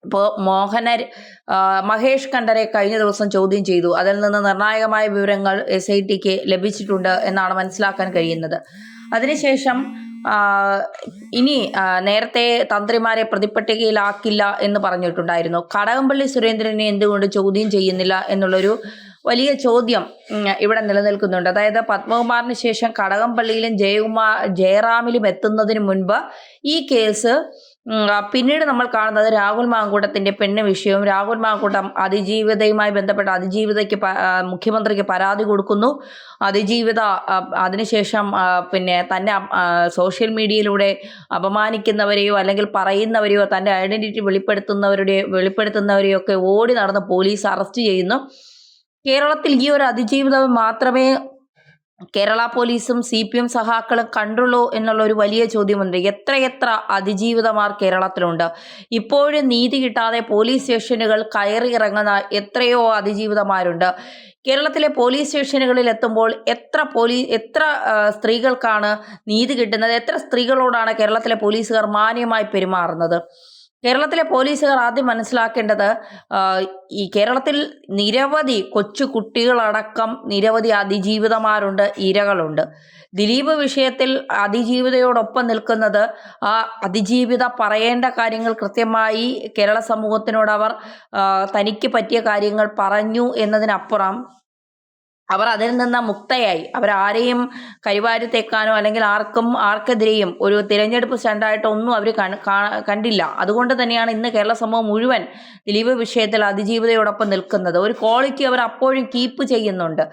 ഇപ്പോൾ മഹേഷ് കണ്ഠരെ കഴിഞ്ഞ ദിവസം ചോദ്യം ചെയ്തു. അതിൽ നിന്ന് നിർണായകമായ വിവരങ്ങൾ SITക്ക് ലഭിച്ചിട്ടുണ്ട് എന്നാണ് മനസ്സിലാക്കാൻ കഴിയുന്നത്. അതിനുശേഷം ഇനി നേരത്തെ തന്ത്രിമാരെ പ്രതിപ്പട്ടികയിലാക്കില്ല എന്ന് പറഞ്ഞിട്ടുണ്ടായിരുന്നു. കടകംപള്ളി സുരേന്ദ്രനെ എന്തുകൊണ്ട് ചോദ്യം ചെയ്യുന്നില്ല എന്നുള്ളൊരു വലിയ ചോദ്യം ഇവിടെ നിലനിൽക്കുന്നുണ്ട്. അതായത് പത്മകുമാറിന് ശേഷം കടകംപള്ളിയിലും ജയറാമിലും എത്തുന്നതിന് മുൻപ് ഈ കേസ് പിന്നീട് നമ്മൾ കാണുന്നത് രാഹുൽ മാങ്കൂട്ടത്തിന്റെ പെണ്ണ് വിഷയവും. രാഹുൽ മാങ്കൂട്ടം അതിജീവിതയുമായി ബന്ധപ്പെട്ട അതിജീവിതയ്ക്ക് മുഖ്യമന്ത്രിക്ക് പരാതി കൊടുക്കുന്നു. അതിജീവിത അതിനുശേഷം പിന്നെ തന്നെ സോഷ്യൽ മീഡിയയിലൂടെ അപമാനിക്കുന്നവരെയോ അല്ലെങ്കിൽ പറയുന്നവരെയോ തൻ്റെ ഐഡന്റിറ്റി വെളിപ്പെടുത്തുന്നവരെയോ ഒക്കെ ഓടി നടന്ന് പോലീസ് അറസ്റ്റ് ചെയ്യുന്നു. കേരളത്തിൽ ഈ ഒരു അതിജീവിതം മാത്രമേ കേരള പോലീസും CPM സഹാക്കളും കണ്ടുള്ളൂ എന്നുള്ള ഒരു വലിയ ചോദ്യമുണ്ട്. എത്രയെത്ര അതിജീവിതമാർ കേരളത്തിലുണ്ട്. ഇപ്പോഴും നീതി കിട്ടാതെ പോലീസ് സ്റ്റേഷനുകൾ കയറി ഇറങ്ങുന്ന എത്രയോ അതിജീവിതമാരുണ്ട്. കേരളത്തിലെ പോലീസ് സ്റ്റേഷനുകളിൽ എത്തുമ്പോൾ എത്ര സ്ത്രീകൾക്കാണ് നീതി കിട്ടുന്നത്? എത്ര സ്ത്രീകളോടാണ് കേരളത്തിലെ പോലീസുകാർ മാന്യമായി പെരുമാറുന്നത്? കേരളത്തിലെ പോലീസുകാർ ആദ്യം മനസ്സിലാക്കേണ്ടത്, ഈ കേരളത്തിൽ നിരവധി കൊച്ചു കുട്ടികളടക്കം നിരവധി അതിജീവിതമാരുണ്ട്, ഇരകളുണ്ട്. ദിലീപ് വിഷയത്തിൽ അതിജീവിതയോടൊപ്പം നിൽക്കുന്നത് ആ അതിജീവിത പറയേണ്ട കാര്യങ്ങൾ കൃത്യമായി കേരള സമൂഹത്തിനോട് അവർ തനിക്ക് പറ്റിയ കാര്യങ്ങൾ പറഞ്ഞു എന്നതിനപ്പുറം അവർ അതിൽ നിന്ന് മുക്തയായി. അവരാരെയും കരിവാരി തേക്കാനോ അല്ലെങ്കിൽ ആർക്കെതിരെയും ഒരു തിരഞ്ഞെടുപ്പ് സ്റ്റണ്ടായിട്ടോ ഒന്നും അവർ കണ്ടില്ല. അതുകൊണ്ട് തന്നെയാണ് ഇന്ന് കേരള സമൂഹം മുഴുവൻ ദിലീപ് വിഷയത്തിൽ അതിജീവിതയോടൊപ്പം നിൽക്കുന്നത്. ഒരു ക്വാളിറ്റി അവർ അപ്പോഴും കീപ്പ് ചെയ്യുന്നുണ്ട്.